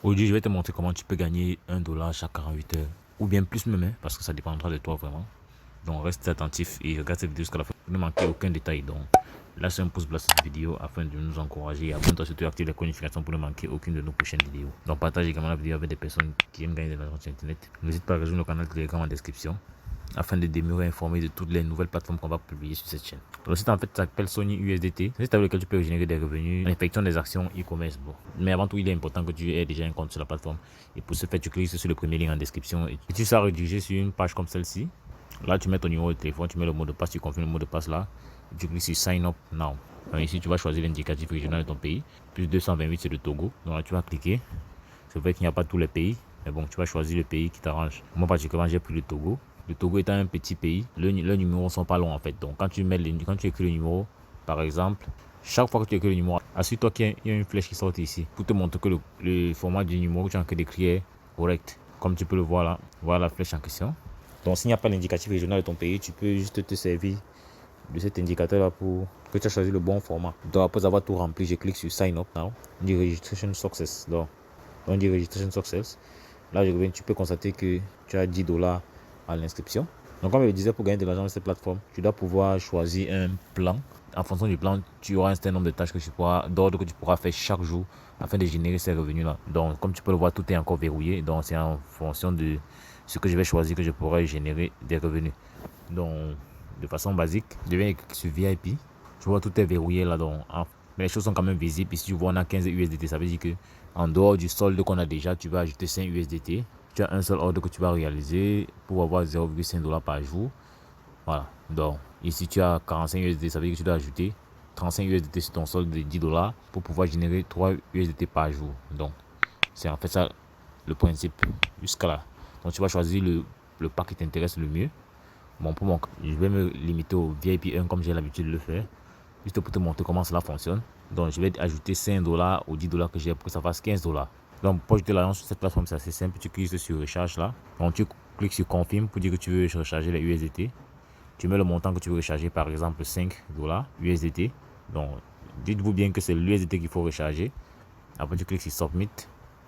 Aujourd'hui, je vais te montrer comment tu peux gagner 1 $ chaque 48 heures. Ou bien plus même, parce que ça dépendra de toi vraiment. Donc reste attentif et regarde cette vidéo jusqu'à la fin pour ne manquer aucun détail. Donc lâche un pouce bleu à cette vidéo afin de nous encourager. Abonne-toi surtout et active les notifications pour ne manquer aucune de nos prochaines vidéos. Donc partage également la vidéo avec des personnes qui aiment gagner de l'argent sur internet. N'hésite pas à rejoindre le canal Telegram en description afin de demeurer informé de toutes les nouvelles plateformes qu'on va publier sur cette chaîne. Le site en fait s'appelle Sony USDT. C'est un site avec lequel tu peux générer des revenus en effectuant des actions e-commerce. Bon. Mais avant tout, il est important que tu aies déjà un compte sur la plateforme. Et pour ce faire, tu cliques sur le premier lien en description et tu seras redirigé sur une page comme celle-ci. Là, tu mets ton numéro de téléphone, tu mets le mot de passe, tu confirmes le mot de passe là. Et tu cliques sur Sign Up Now. Donc ici, tu vas choisir l'indicatif régional de ton pays. Plus 228, c'est le Togo. Donc là, tu vas cliquer. C'est vrai qu'il n'y a pas tous les pays. Mais bon, tu vas choisir le pays qui t'arrange. Moi, particulièrement, j'ai pris le Togo. Le Togo étant un petit pays, les numéros sont pas longs en fait. Donc quand tu écris le numéro, par exemple, chaque fois que tu écris le numéro, assure-toi qu'il y a une flèche qui sort ici pour te montrer que le format du numéro que tu as en train d'écrire est correct. Comme tu peux le voir là, voilà la flèche en question. Donc s'il n'y a pas l'indicatif régional de ton pays, tu peux juste te servir de cet indicateur là pour que tu as choisi le bon format. Donc après avoir tout rempli, je clique sur Sign Up Now. On dit Registration Success. Donc on dit Registration Success. Là, tu peux constater que tu as 10 $ à l'inscription. Donc, comme je le disais, pour gagner de l'argent sur cette plateforme, tu dois pouvoir choisir un plan. En fonction du plan, tu auras un certain nombre de tâches d'ordre que tu pourras faire chaque jour afin de générer ces revenus-là. Donc, comme tu peux le voir, tout est encore verrouillé. Donc, c'est en fonction de ce que je vais choisir que je pourrai générer des revenus. Donc, de façon basique, je viens sur VIP. Tu vois, tout est verrouillé là. Donc, mais les choses sont quand même visibles. Ici, tu vois, on a 15 USDT. Ça veut dire que en dehors du solde qu'on a déjà, tu vas ajouter 5 USDT. Tu as un seul ordre que tu vas réaliser pour avoir 0,5 $ par jour. Voilà. Donc, ici, tu as 45 USDT. Ça veut dire que tu dois ajouter 35 USDT sur ton solde de 10 $ pour pouvoir générer 3 USDT par jour. Donc, c'est en fait ça le principe jusqu'à là. Donc, tu vas choisir le pack qui t'intéresse le mieux. Bon, pour mon cas, je vais me limiter au VIP 1 comme j'ai l'habitude de le faire. Juste pour te montrer comment cela fonctionne. Donc, je vais ajouter 5 $ aux 10 $ que j'ai pour que ça fasse 15 $. Donc, pour ajouter l'argent sur cette plateforme, c'est assez simple. Tu cliques sur recharge là. Donc, tu cliques sur confirme pour dire que tu veux recharger les USDT. Tu mets le montant que tu veux recharger, par exemple 5 $ USDT. Donc, dites-vous bien que c'est l'USDT qu'il faut recharger. Après, tu cliques sur submit,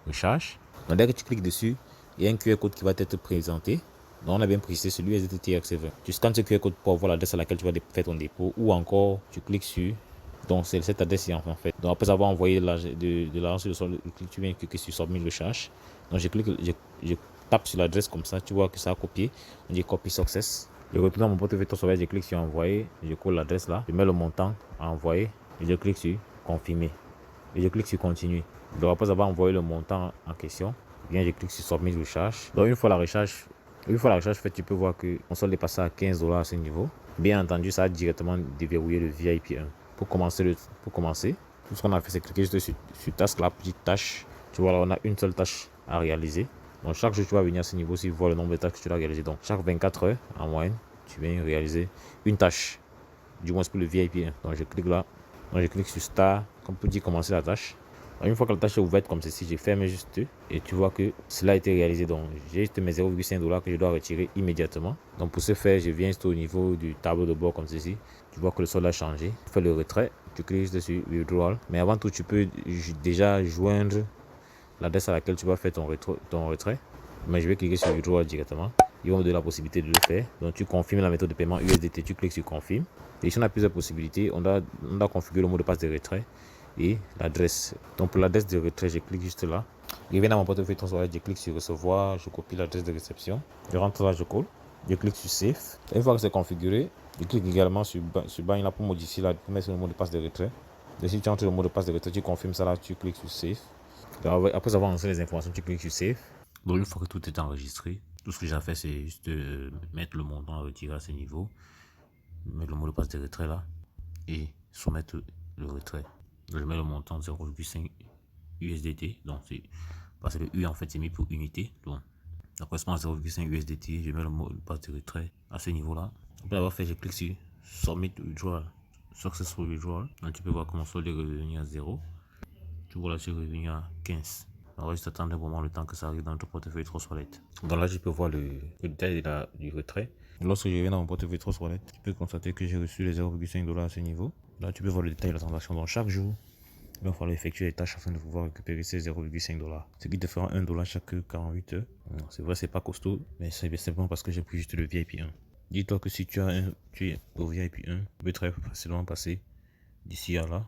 recharge. Donc, dès que tu cliques dessus, il y a un QR code qui va t'être présenté. Donc, on a bien précisé celui USDT TRC20. Tu scannes ce QR code pour avoir l'adresse à laquelle tu vas faire ton dépôt, ou encore tu cliques sur. Donc, c'est cette adresse en fait. Donc, après avoir envoyé de l'argent sur le sol, tu viens cliquer sur submit recharge. Donc, je tape sur l'adresse comme ça. Tu vois que ça a copié. On dit copy success. Je retourne mon portefeuille transfert, je clique sur envoyer. Je colle l'adresse là. Je mets le montant à envoyer. Et je clique sur confirmer. Et je clique sur continuer. Donc, après avoir envoyé le montant en question, bien, je clique sur submit recharge. Donc, une fois la recharge faite, tu peux voir que on solde est passé à 15 $ à ce niveau. Bien entendu, ça a directement déverrouillé le VIP 1. Pour commencer, tout ce qu'on a fait, c'est cliquer juste sur task, la petite tâche. Tu vois là, on a une seule tâche à réaliser. Donc, chaque jour, tu vas venir à ce niveau si tu vois le nombre de tâches que tu dois réaliser. Donc, chaque 24 heures, en moyenne, tu viens réaliser une tâche. Du moins pour le VIP 1. Donc, je clique là. Donc, je clique sur Start, comme pour dire commencer la tâche. Une fois que la tâche est ouverte comme ceci, je ferme juste et tu vois que cela a été réalisé. Donc, j'ai juste mes 0,5 $ que je dois retirer immédiatement. Donc, pour ce faire, je viens juste au niveau du tableau de bord comme ceci. Tu vois que le solde a changé. Tu fais le retrait. Tu cliques juste sur Withdrawal. Mais avant tout, tu peux déjà joindre l'adresse à laquelle tu vas faire ton retrait. Mais je vais cliquer sur Withdrawal directement. Ils vont me donner la possibilité de le faire. Donc, tu confirmes la méthode de paiement USDT. Tu cliques sur Confirme. Et ici, on a plusieurs possibilités. On doit configurer le mot de passe de retrait et l'adresse. Donc pour l'adresse de retrait, je clique juste là. Je viens dans mon portefeuille transfert, je clique sur recevoir, je copie l'adresse de réception. Je rentre là, je colle. Je clique sur Save. Une fois que c'est configuré, je clique également sur Bind là pour modifier là, pour mettre le mot de passe de retrait. Et si tu entres le mot de passe de retrait, tu confirmes ça là, tu cliques sur Save. Donc, après avoir lancé les informations, tu cliques sur Save. Donc une fois que tout est enregistré, tout ce que j'ai fait, c'est juste mettre le montant à retirer à ce niveau, mettre le mot de passe de retrait là et soumettre le retrait. Je mets le montant 0,5 USDT. Donc, c'est parce que le U en fait c'est mis pour unité. Donc, ça correspond à 0,5 USDT. Je mets le mot de passe de retrait à ce niveau-là. Après avoir fait, je clique sur Submit Withdrawal. Successful Withdrawal. Donc, tu peux voir comment solde est revenu à 0. Tu vois là, c'est revenu à 15. Alors, juste attendre un moment le temps que ça arrive dans ton portefeuille Trustwallet. Donc là, je peux voir le détail du retrait. Lorsque je viens dans mon portefeuille Trustwallet, tu peux constater que j'ai reçu les 0,5 $ à ce niveau. Là, tu peux voir le détail de la transaction. Donc, chaque jour, Il va falloir effectuer les tâches afin de pouvoir récupérer ces 0,5 $. Ce qui te fera 1 $ chaque 48 heures. C'est vrai, c'est pas costaud, mais c'est simplement parce que j'ai pris juste le VIP 1. Dis-toi que si tu es au VIP 1, tu peux très facilement passer d'ici à là,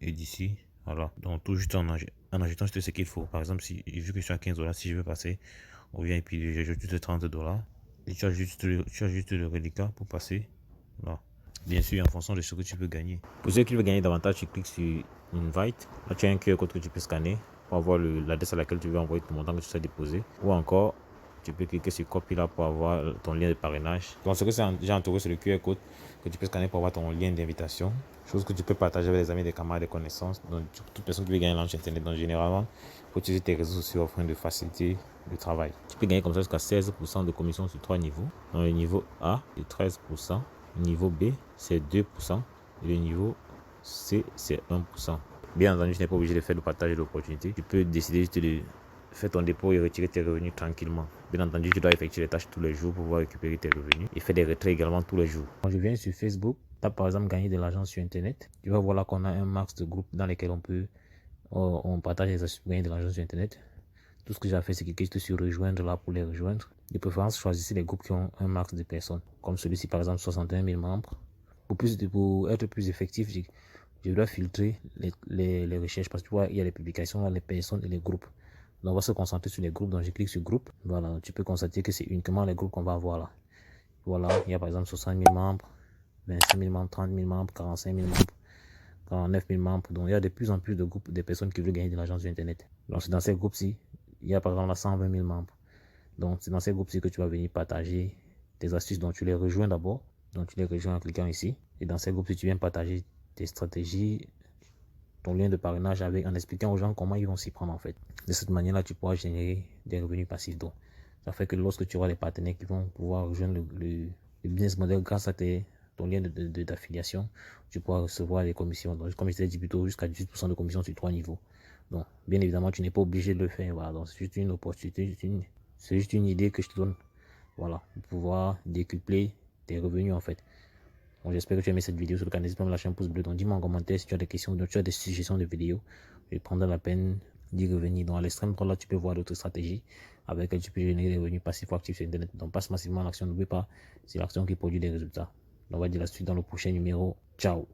et d'ici à là. Donc tout juste en ajoutant juste ce qu'il faut. Par exemple, vu que je suis à 15 $, si je veux passer au VIP, j'ajoute juste 30 $. Et tu as juste le reliquat pour passer là. Bien sûr, en fonction de ce que tu peux gagner. Pour ceux qui veulent gagner davantage, tu cliques sur Invite. Là, tu as un QR code que tu peux scanner pour avoir l'adresse à laquelle tu veux envoyer ton montant que tu as déposé. Ou encore, tu peux cliquer sur Copy là pour avoir ton lien de parrainage. Donc, ce que j'ai entouré, c'est le QR code que tu peux scanner pour avoir ton lien d'invitation. Chose que tu peux partager avec des amis, des camarades, des connaissances. Donc, toute personne qui veut gagner l'ange internet. Donc, généralement, il faut utiliser tes réseaux sociaux afin de faciliter le travail. Tu peux gagner comme ça jusqu'à 16% de commission sur 3 niveaux. Dans le niveau A, c'est 13%. Niveau B, c'est 2%. Et le niveau C, c'est 1%. Bien entendu, tu n'es pas obligé de faire le partage de l'opportunité. Tu peux décider juste de faire ton dépôt et retirer tes revenus tranquillement. Bien entendu, tu dois effectuer les tâches tous les jours pour pouvoir récupérer tes revenus et faire des retraits également tous les jours. Quand je viens sur Facebook, tu as par exemple gagné de l'argent sur Internet. Tu vas voir là qu'on a un max de groupes dans lesquels on partage les astuces pour gagner de l'argent sur Internet. Tout ce que j'ai fait, c'est cliquer juste sur rejoindre là pour les rejoindre. De préférence, choisissez les groupes qui ont un max de personnes. Comme celui-ci, par exemple, 61 000 membres. Pour être plus effectif, je dois filtrer les recherches parce que tu vois, il y a les publications, les personnes et les groupes. Donc, on va se concentrer sur les groupes. Donc, je clique sur groupe. Voilà, tu peux constater que c'est uniquement les groupes qu'on va avoir là. Voilà, il y a par exemple 60 000 membres, 25 000 membres, 30 000 membres, 45 000 membres, 49 000 membres. Donc, il y a de plus en plus de groupes de personnes qui veulent gagner de l'argent sur Internet. Donc, c'est dans ces groupes-ci. Il y a par exemple 120 000 membres. Donc, c'est dans ces groupes-ci que tu vas venir partager tes astuces. Donc, tu les rejoins d'abord. Donc, tu les rejoins en cliquant ici. Et dans ces groupes-ci, tu viens partager tes stratégies, ton lien de parrainage en expliquant aux gens comment ils vont s'y prendre en fait. De cette manière-là, tu pourras générer des revenus passifs. Donc, ça fait que lorsque tu auras des partenaires qui vont pouvoir rejoindre le business model grâce à ton lien d'affiliation, tu pourras recevoir des commissions. Donc, comme je t'ai dit plus tôt, jusqu'à 18% de commission sur 3 niveaux. Donc, bien évidemment, tu n'es pas obligé de le faire. Voilà. Donc, c'est juste une opportunité, c'est juste une idée que je te donne. Voilà, pour pouvoir décupler tes revenus en fait. Bon, j'espère que tu as aimé cette vidéo. Sur le canal, n'hésite pas à me lâcher un pouce bleu. Donc, dis-moi en commentaire si tu as des questions, si tu as des suggestions de vidéos. Je prendrai la peine d'y revenir. Donc, à l'extrême droite, là, tu peux voir d'autres stratégies avec lesquelles tu peux générer des revenus passifs ou actifs sur Internet. Donc, passe massivement à l'action. N'oublie pas, c'est l'action qui produit des résultats. On va dire la suite dans le prochain numéro. Ciao.